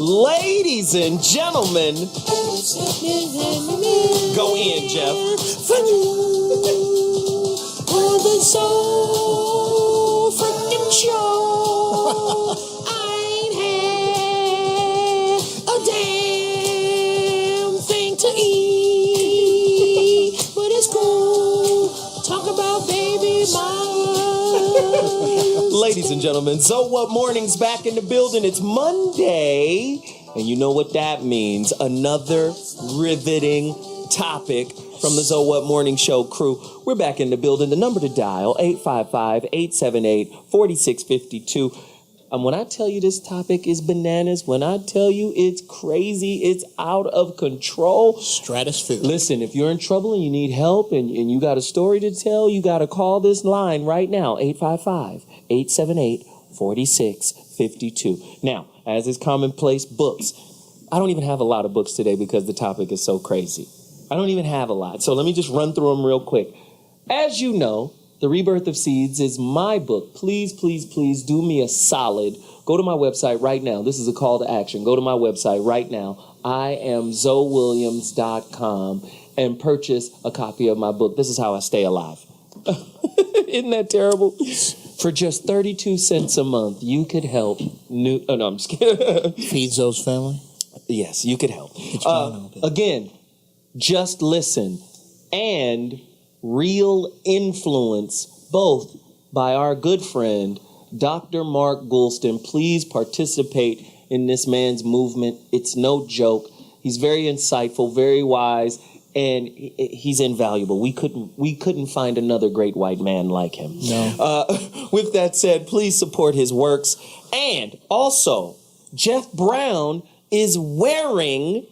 Ladies and gentlemen, go in, Jeff. For you, the soul freaking show. I ain't had a damn thing to eat, but it's cool. Talk about baby mama. Ladies and gentlemen, So What Morning's back in the building. It's Monday, and you know what that means. Another riveting topic from the So What Morning Show crew. We're back in the building. The number to dial, 855-878-4652. When I tell you this topic is bananas, when I tell you it's crazy, it's out of control. Stratosphere. Listen, if you're in trouble and you need help and you got a story to tell, you got to call this line right now, 855-878-4652. Now, as is commonplace, books. I don't even have a lot of books today because the topic is so crazy. I don't even have a lot. So let me just run through them real quick. As you know, The Rebirth of Seeds is my book. Please, please, please do me a solid. Go to my website right now. This is a call to action. Go to my website right now. IamZoeWilliams.com and purchase a copy of my book. This is how I stay alive. Isn't that terrible? For just 32 cents a month, you could help I'm just kidding. Feed Zoe's family? Yes, you could help. Again, just listen. And real influence, both by our good friend, Dr. Mark Goulston. Please participate in this man's movement. It's no joke. He's very insightful, very wise, and he's invaluable. We couldn't find another great white man like him. No. With that said, please support his works. And also, Jeff Brown is wearing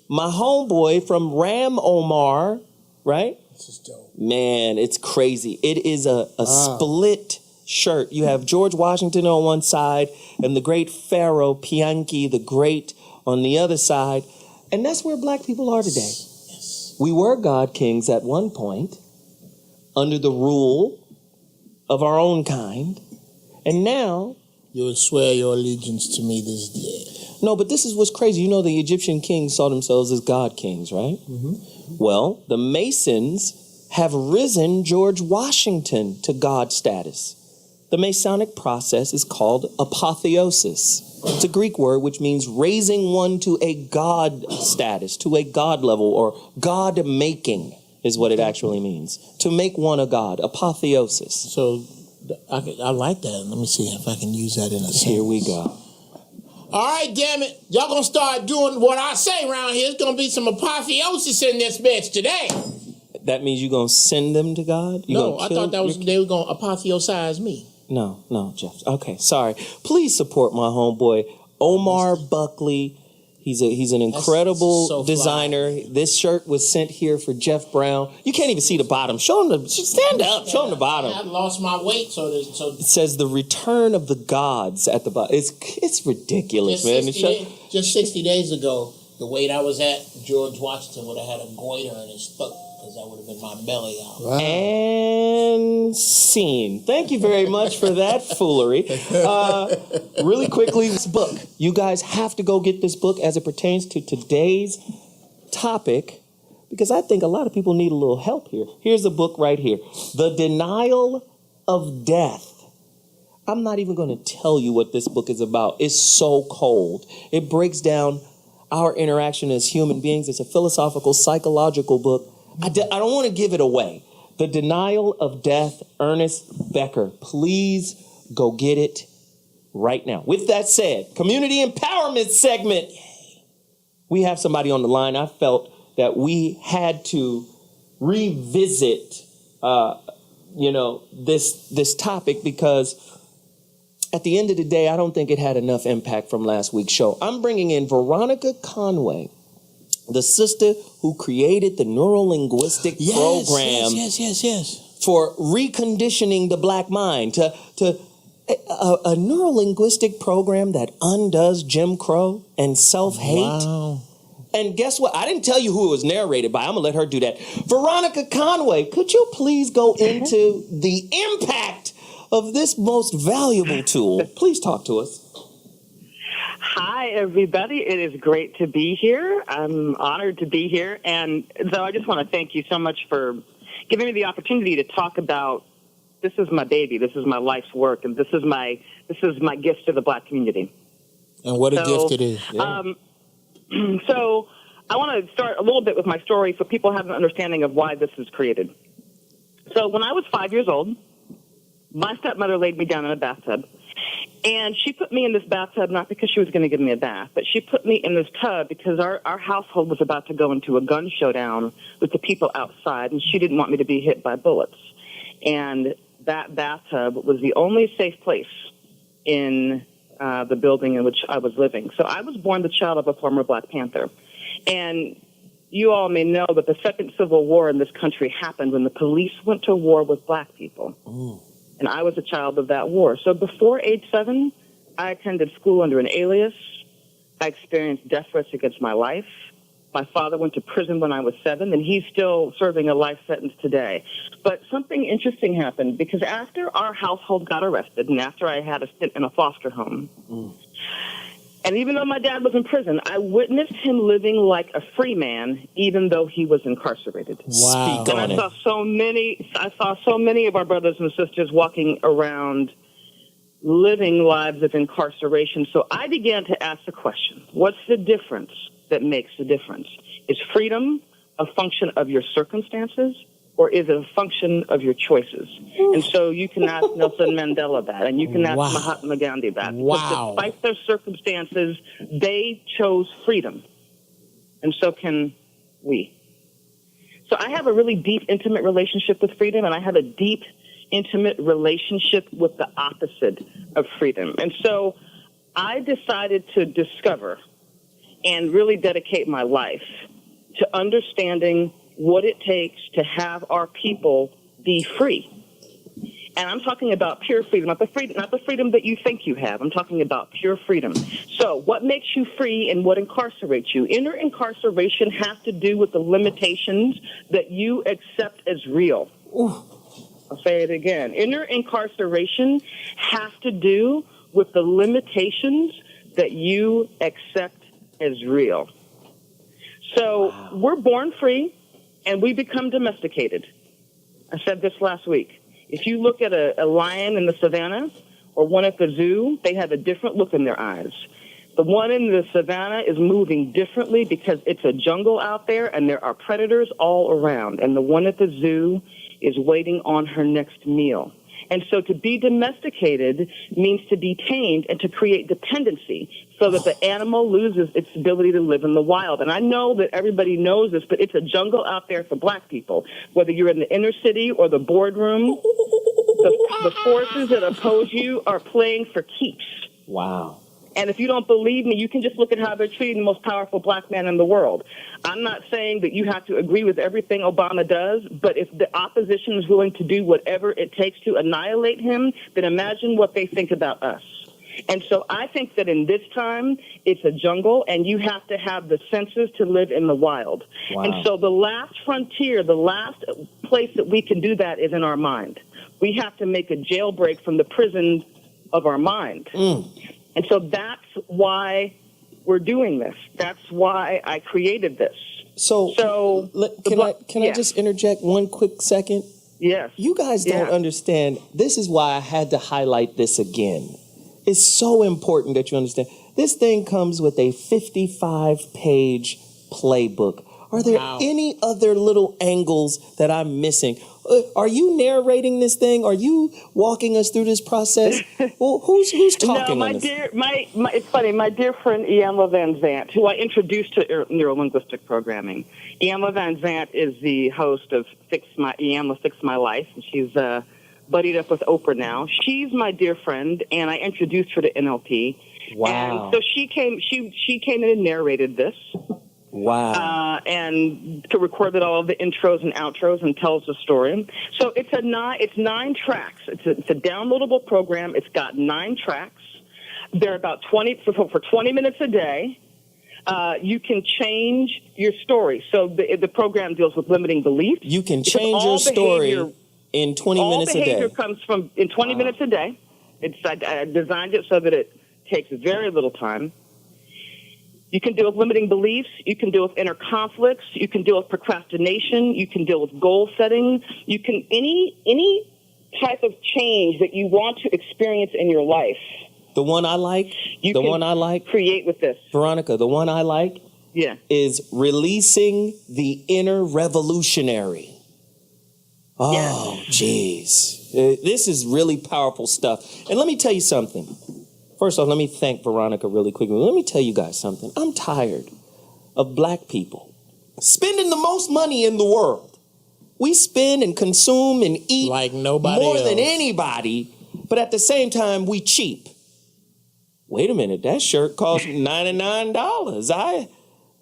my homeboy from Ram Omar, right? This is dope. Man, it's crazy. It is a split shirt. You have George Washington on one side and the great Pharaoh Pianki the Great on the other side. And that's where black people are today. Yes. We were God kings at one point under the rule of our own kind. And now... You will swear your allegiance to me this day. No, but this is what's crazy. You know, the Egyptian kings saw themselves as God kings, right? Mm-hmm. Well, the Masons have risen George Washington to God status. The Masonic process is called apotheosis. It's a Greek word which means raising one to a God status, to a God level, or God making is what it actually means. To make one a God, apotheosis. So I like that. Let me see if I can use that in a sentence. Here we go. All right, damn it. Y'all gonna start doing what I say around here. It's gonna be some apotheosis in this bitch today. That means you're gonna send them to God? No, I thought they were gonna apotheosize me. No, Jeff. Okay, sorry. Please support my homeboy, Omar Buckley. He's an incredible designer. This shirt was sent here for Jeff Brown. You can't even see the bottom. Show him stand up. Show him the bottom. I lost my weight, so it says the return of the gods at the bottom. It's ridiculous, man. Just 60 days ago, the weight I was at, George Washington would have had a goiter in his throat, because that would have been my belly out. Wow. And scene. Thank you very much for that foolery. Really quickly, this book. You guys have to go get this book as it pertains to today's topic, because I think a lot of people need a little help here. Here's the book right here. The Denial of Death. I'm not even going to tell you what this book is about. It's so cold. It breaks down our interaction as human beings. It's a philosophical, psychological book. I don't want to give it away. The Denial of Death, Ernest Becker. Please go get it right now. With that said, community empowerment segment. We have somebody on the line. I felt that we had to revisit, this topic, because at the end of the day, I don't think it had enough impact from last week's show. I'm bringing in Veronica Conway, the sister who created the neuro-linguistic program for reconditioning the black mind, to a neuro-linguistic program that undoes Jim Crow and self-hate. Wow. And guess what? I didn't tell you who it was narrated by. I'm going to let her do that. Veronica Conway, could you please go into the impact of this most valuable tool? Please talk to us. Hi, everybody. It is great to be here. I'm honored to be here. And so I just want to thank you so much for giving me the opportunity to talk about this is my baby, this is my life's work, and this is my gift to the Black community. And what a gift it is. Yeah. So I want to start a little bit with my story so people have an understanding of why this was created. So when I was 5 years old, my stepmother laid me down in a bathtub. And she put me in this bathtub not because she was going to give me a bath, but she put me in this tub because our household was about to go into a gun showdown with the people outside, and she didn't want me to be hit by bullets. And that bathtub was the only safe place in the building in which I was living. So I was born the child of a former Black Panther. And you all may know that the Second Civil War in this country happened when the police went to war with Black people. Ooh. And I was a child of that war. So before age 7, I attended school under an alias. I experienced death threats against my life. My father went to prison when I was 7, and he's still serving a life sentence today. But something interesting happened because after our household got arrested and after I had a stint in a foster home, and even though my dad was in prison, I witnessed him living like a free man, even though he was incarcerated. Wow. Speak And on I it. saw so many of our brothers and sisters walking around living lives of incarceration. So I began to ask the question, what's the difference that makes the difference? Is freedom a function of your circumstances, or is it a function of your choices? And so you can ask Nelson Mandela that, and you can ask Wow. Mahatma Gandhi that. Because Wow. despite their circumstances, they chose freedom. And so can we. So I have a really deep, intimate relationship with freedom, and I have a deep, intimate relationship with the opposite of freedom. And so I decided to discover and really dedicate my life to understanding what it takes to have our people be free. And I'm talking about pure freedom, not the freedom that you think you have. I'm talking about pure freedom. So what makes you free and what incarcerates you? Inner incarceration has to do with the limitations that you accept as real. I'll say it again. Inner incarceration has to do with the limitations that you accept as real. So we're born free and we become domesticated. I said this last week. If you look at a lion in the savannah or one at the zoo, they have a different look in their eyes. The one in the savannah is moving differently because it's a jungle out there and there are predators all around. And the one at the zoo is waiting on her next meal. And so to be domesticated means to be tamed and to create dependency so that the animal loses its ability to live in the wild. And I know that everybody knows this, but it's a jungle out there for Black people. Whether you're in the inner city or the boardroom, the forces that oppose you are playing for keeps. Wow. And if you don't believe me, you can just look at how they're treating the most powerful Black man in the world. I'm not saying that you have to agree with everything Obama does, but if the opposition is willing to do whatever it takes to annihilate him, then imagine what they think about us. And so I think that in this time, it's a jungle, and you have to have the senses to live in the wild. Wow. And so the last frontier, the last place that we can do that is in our mind. We have to make a jailbreak from the prison of our mind. And so that's why we're doing this. That's why I created this. So can I just interject one quick second? Yes. You guys don't understand. This is why I had to highlight this again. It's so important that you understand. This thing comes with a 55-page playbook. Are there any other little angles that I'm missing? Are you narrating this thing? Are you walking us through this process? Well, who's talking on this? It's funny. My dear friend Iyanla Van Zant, who I introduced to neurolinguistic programming. Iyanla Van Zant is the host of Iyanla Fix My Life, and she's buddied up with Oprah now. She's my dear friend, and I introduced her to NLP. Wow. And so she came in and narrated this. Wow. And to recorded all of the intros and outros and tells the story. So it's 9 tracks. It's a downloadable program. It's got 9 tracks. They're about 20 for 20 minutes a day. You can change your story. So the program deals with limiting beliefs. You can change your story in 20 minutes a day. All behavior comes from in 20 minutes a day. I designed it so that it takes very little time. You can deal with limiting beliefs. You can deal with inner conflicts. You can deal with procrastination. You can deal with goal setting. You can any type of change that you want to experience in your life. The one I like, create with this. Veronica, the one I like is releasing the inner revolutionary. Oh, jeez. This is really powerful stuff. And let me tell you something. First off, let me thank Veronica really quickly. Let me tell you guys something. I'm tired of black people spending the most money in the world. We spend and consume and eat like nobody more else. than anybody, but at the same time, we cheap. Wait a minute, that shirt costs $99.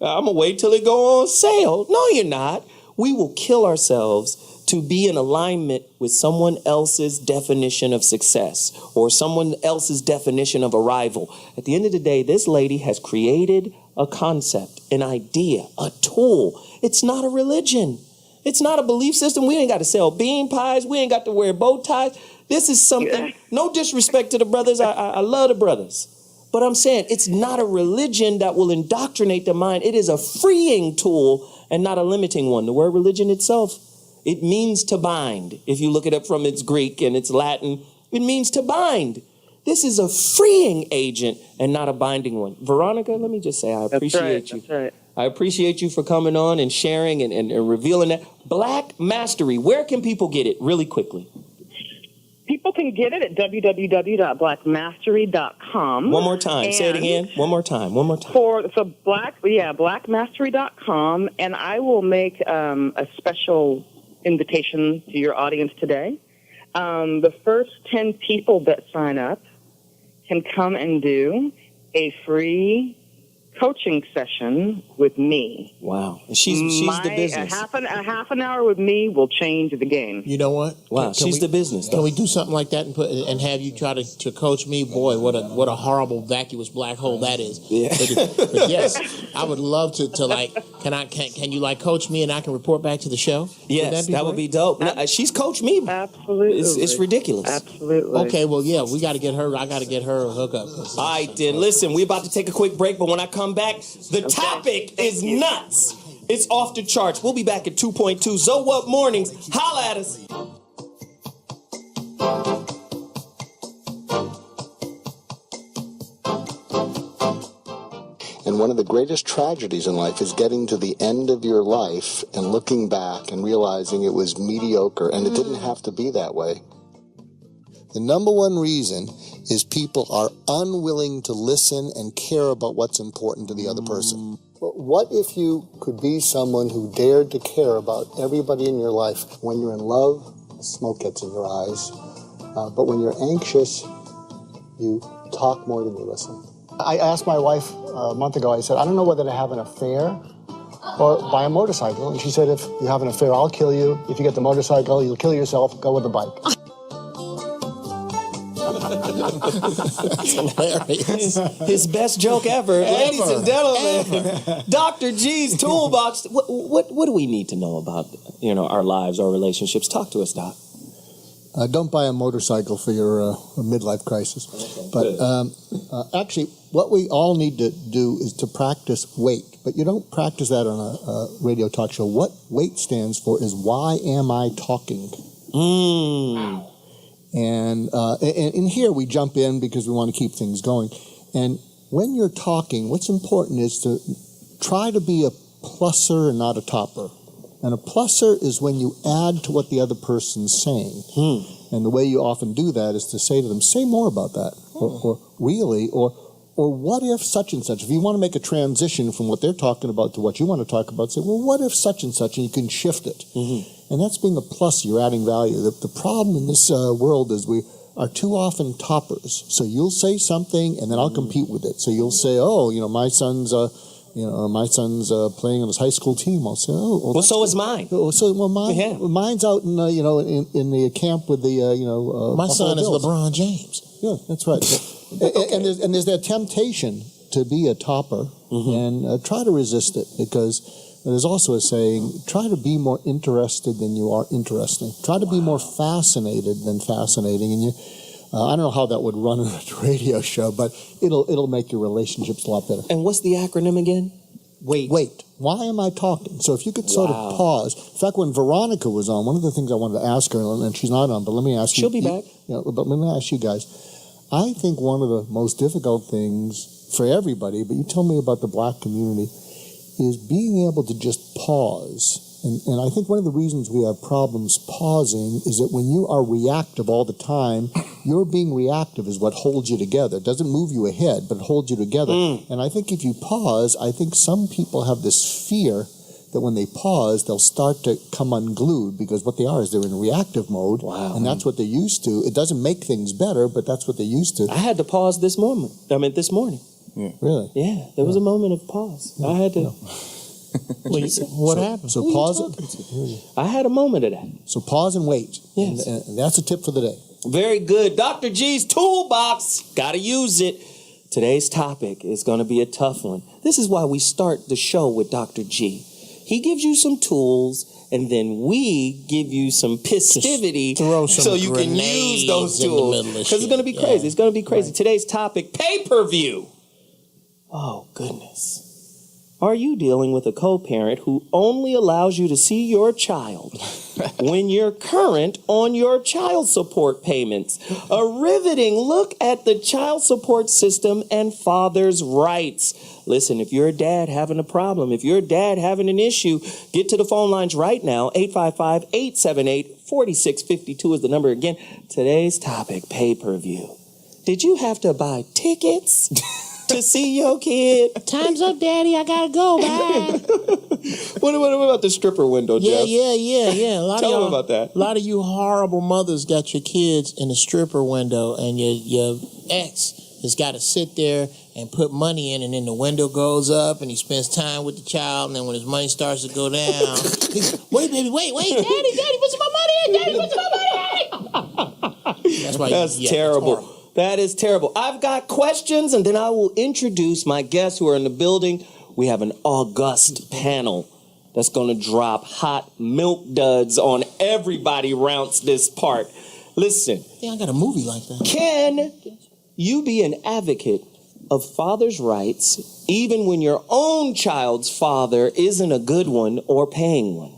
I'm gonna wait till it go on sale. No, you're not. We will kill ourselves to be in alignment with someone else's definition of success or someone else's definition of arrival. At the end of the day, this lady has created a concept, an idea, a tool. It's not a religion. It's not a belief system. We ain't got to sell bean pies. We ain't got to wear bow ties. This is something, no disrespect to the brothers. I love the brothers. But I'm saying it's not a religion that will indoctrinate the mind. It is a freeing tool and not a limiting one. The word religion itself, it means to bind. If you look it up from its Greek and its Latin, it means to bind. This is a freeing agent and not a binding one. Veronica, let me just say I appreciate you. That's right. I appreciate you for coming on and sharing and revealing that. Black Mastery, where can people get it really quickly? People can get it at www.blackmastery.com. One more time. Say it again. One more time. Blackmastery.com, and I will make a special invitation to your audience today. The first 10 people that sign up can come and do a free coaching session with me. Wow. She's the business. A half an hour with me will change the game. You know what? Wow, she's the business. Can we do something like that and have you try to coach me? Boy, what a horrible vacuous black hole that is. Yeah. But yes, I would love to like. Can you like coach me and I can report back to the show? Yes, that would be dope. No, she's coached me. Absolutely. It's ridiculous. Absolutely. Okay, well, yeah, we got to get her. I got to get her a hookup. All right, then. Listen, we're about to take a quick break, but when I come back, the topic is nuts. It's off the charts. We'll be back at 2.2. ZWMS Mornings. Holla at us. And one of the greatest tragedies in life is getting to the end of your life and looking back and realizing it was mediocre and it didn't have to be that way. The number one reason is people are unwilling to listen and care about what's important to the other person. But what if you could be someone who dared to care about everybody in your life? When you're in love, smoke gets in your eyes. But when you're anxious, you talk more than you listen. I asked my wife a month ago, I said, I don't know whether to have an affair or buy a motorcycle. And she said, if you have an affair, I'll kill you. If you get the motorcycle, you'll kill yourself. Go with the bike. That's hilarious. His best joke ever. Ladies and gentlemen, Dr. G's Toolbox. What do we need to know about our lives, our relationships? Talk to us, Doc. Don't buy a motorcycle for your midlife crisis. Okay, but actually, what we all need to do is to practice wait. But you don't practice that on a radio talk show. What wait stands for is why am I talking? And here we jump in because we want to keep things going. And when you're talking, what's important is to try to be a plusser and not a topper. And a plusser is when you add to what the other person's saying. And the way you often do that is to say to them, say more about that. Or really, or what if such and such? If you want to make a transition from what they're talking about to what you want to talk about, say, well, what if such and such? And you can shift it. And that's being a plus. You're adding value. The problem in this world is we are too often toppers. So you'll say something, and then I'll compete with it. So you'll say, oh, my son's playing on his high school team. I'll say, oh, well, so is mine. Mine's out in in the camp with the my son Bills. is LeBron James. Yeah, that's right. and there's that temptation to be a topper and try to resist it, because there's also a saying: try to be more interested than you are interesting. Try to be more fascinated than fascinating, and I don't know how that would run on a radio show, but it'll make your relationships a lot better. And what's the acronym again? Wait. Why am I talking? So if you could sort of pause. In fact, when Veronica was on, one of the things I wanted to ask her, and she's not on, but let me ask you. She'll be back. But let me ask you guys. I think one of the most difficult things for everybody, but you tell me about the black community, is being able to just pause. And I think one of the reasons we have problems pausing is that when you are reactive all the time, your being reactive is what holds you together. It doesn't move you ahead, but it holds you together. And I think if you pause, I think some people have this fear that when they pause, they'll start to come unglued, because what they are is they're in reactive mode. Wow. And that's what they're used to. It doesn't make things better, but that's what they're used to. I had to pause this morning. Yeah. Really? Yeah, there was a moment of pause. I had to. What happened? So pause it. I had a moment of that. So pause and wait. Yes. And that's a tip for the day. Very good. Dr. G's toolbox. Got to use it. Today's topic is going to be a tough one. This is why we start the show with Dr. G. He gives you some tools, and then we give you some pistivity so you can use those tools. Because it's going to be crazy. It's going to be crazy. Right. Today's topic, pay-per-view. Oh, goodness. Are you dealing with a co-parent who only allows you to see your child when you're current on your child support payments? A riveting look at the child support system and father's rights. Listen, if you're a dad having a problem, if you're a dad having an issue, get to the phone lines right now. 855-878-4652 is the number again. Today's topic, pay-per-view. Did you have to buy tickets to see your kid? Time's up, Daddy. I gotta go. Bye. What about the stripper window, Jeff? Yeah. Tell them about that. A lot of you horrible mothers got your kids in the stripper window, and your ex has got to sit there and put money in, and then the window goes up, and he spends time with the child, and then when his money starts to go down, wait, baby, wait, Daddy, put some more money in, Daddy, put some more money in. That's terrible. That is terrible. I've got questions, and then I will introduce my guests who are in the building. We have an august panel that's going to drop hot milk duds on everybody rounds this part. Listen. Yeah, I got a movie like that. Can you be an advocate of father's rights even when your own child's father isn't a good one or paying one?